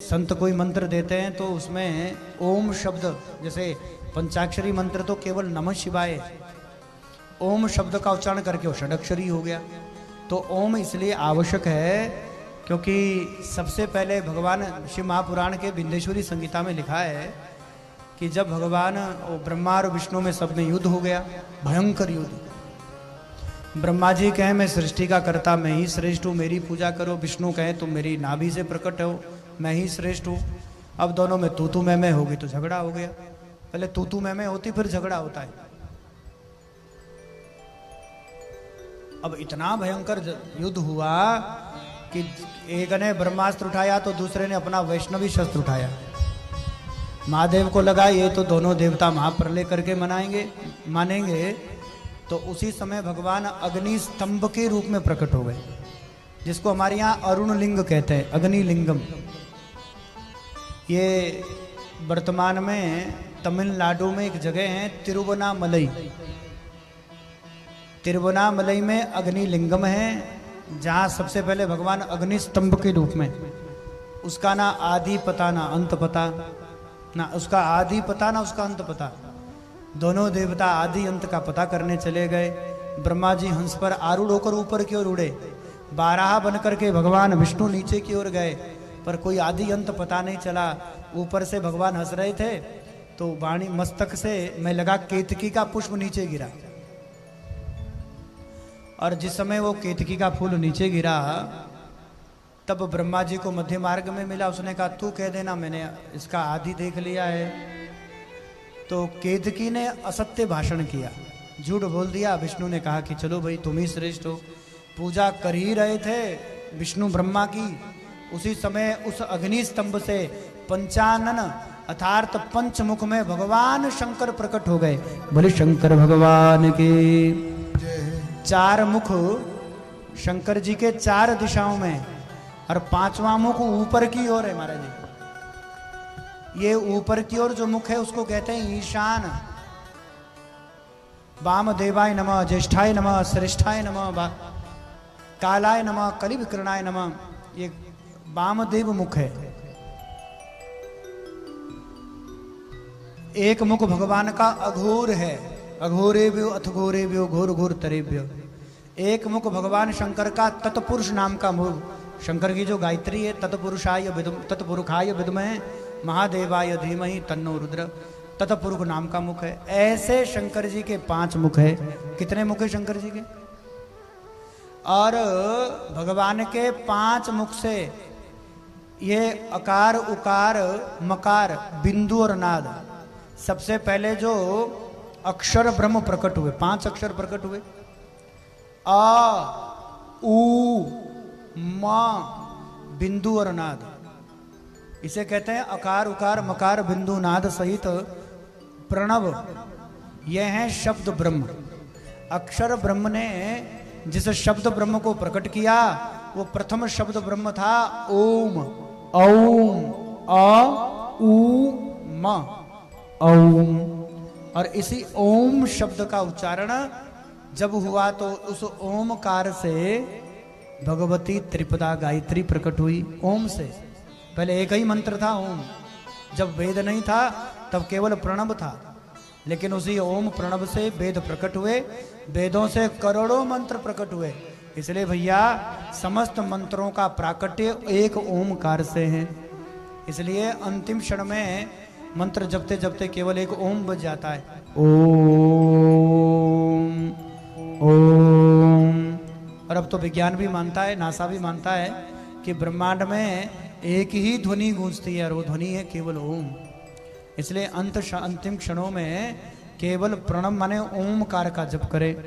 संत कोई मंत्र देते हैं तो उसमें ओम शब्द, जैसे पंचाक्षरी मंत्र तो केवल नमः शिवाय, ओम शब्द का उच्चारण करके वो षडक्षरी हो गया। तो ओम इसलिए आवश्यक है क्योंकि सबसे पहले भगवान शिव महापुराण के बिंदेश्वरी संगीता में लिखा है कि जब भगवान ब्रह्मा और विष्णु में सब में युद्ध हो गया, भयंकर युद्ध, ब्रह्मा जी कहें मैं सृष्टि का कर्ता, मैं ही श्रेष्ठ हूँ, मेरी पूजा करो। विष्णु कहें तुम मेरी नाभि से प्रकट हो, मैं ही श्रेष्ठ हूँ। अब दोनों में तू मैं होगी तो झगड़ा हो गया। पहले तू मैं होती फिर झगड़ा होता है। अब इतना भयंकर युद्ध हुआ कि एक ने ब्रह्मास्त्र उठाया तो दूसरे ने अपना वैष्णवी शस्त्र उठाया। महादेव को लगा ये तो दोनों देवता महाप्रलय करके मानेंगे। तो उसी समय भगवान अग्नि स्तंभ के रूप में प्रकट हो गए, जिसको हमारे यहाँ अरुण लिंग कहते हैं, अग्नि लिंगम। ये वर्तमान में तमिलनाडु में एक जगह है तिरुवनामलई। तिरुवनामलई में अग्नि लिंगम है, जहाँ सबसे पहले भगवान अग्नि स्तंभ के रूप में, उसका ना आदि पता ना अंत पता, ना उसका आदि पता ना उसका अंत पता। दोनों देवता आदि अंत का पता करने चले गए। ब्रह्मा जी हंस पर आरूढ़ होकर ऊपर की ओर उड़े, बारहा बनकर के भगवान विष्णु नीचे की ओर गए, पर कोई आदि अंत पता नहीं चला। ऊपर से भगवान हंस रहे थे तो वाणी मस्तक से मैं लगा केतकी का पुष्प नीचे गिरा, और जिस समय वो केतकी का फूल नीचे गिरा तब ब्रह्मा जी को मध्य मार्ग में मिला। उसने कहा तू कह देना मैंने इसका आदि देख लिया है। तो केतकी ने असत्य भाषण किया, झूठ बोल दिया। विष्णु ने कहा कि चलो भाई तुम ही श्रेष्ठ हो। पूजा कर ही रहे थे विष्णु ब्रह्मा की, उसी समय उस अग्नि स्तंभ से पंचानन अर्थात पंचमुख में भगवान शंकर प्रकट हो गए। बोले शंकर भगवान के। चार मुख शंकर जी के चार दिशाओं में, और पांचवा मुख ऊपर की ओर है महाराज जी। ये ऊपर की ओर जो मुख है उसको कहते हैं ईशान। वामदेवाय नमः, ज्येष्ठाय नमः, श्रेष्ठाय नमः, कालाय नमः, कलि विकरणाय नमः। ये वामदेव मुख है। एक मुख भगवान का अघोर है, अघोरेभ्यो अथ घोरेभ्यो घोर घोर तरेभ्यो। एक मुख भगवान शंकर का तत्पुरुष नाम का मुख, शंकर की जो गायत्री है, तत्पुरुषाय विद्महे महादेवाय धीमहि तन्नो रुद्र, तत्पुरुष नाम का मुख है। ऐसे शंकर जी के 5 मुख है। कितने मुख है शंकर जी के? और भगवान के 5 मुख से ये अकार उकार मकार बिंदु और नाद, सबसे पहले जो अक्षर ब्रह्म प्रकट हुए, 5 अक्षर प्रकट हुए। आ उ मा बिंदु और नाद, इसे कहते हैं अकार उकार मकार बिंदु नाद सहित प्रणव। यह है शब्द ब्रह्म। अक्षर ब्रह्म ने जिस शब्द ब्रह्म को प्रकट किया वो प्रथम शब्द ब्रह्म था ओम। ओम अ उ म ओम। और इसी ओम शब्द का उच्चारण जब हुआ तो उस ओमकार से भगवती त्रिपदा गायत्री प्रकट हुई। ओम से पहले एक ही मंत्र था ओम। जब वेद नहीं था तब केवल प्रणव था, लेकिन उसी ओम प्रणव से वेद प्रकट हुए। वेदों से करोड़ों मंत्र प्रकट हुए। इसलिए भैया समस्त मंत्रों का प्राकट्य एक ओमकार से है। इसलिए अंतिम क्षण में मंत्र जपते जपते केवल एक ओम बज जाता है, ओम ओम। और अब तो विज्ञान भी मानता है, नासा भी मानता है कि ब्रह्मांड में एक ही ध्वनि गूंजती है और वो ध्वनि है केवल ओम। इसलिए अंतिम क्षणों में केवल प्रणव माने ओमकार का जप करे।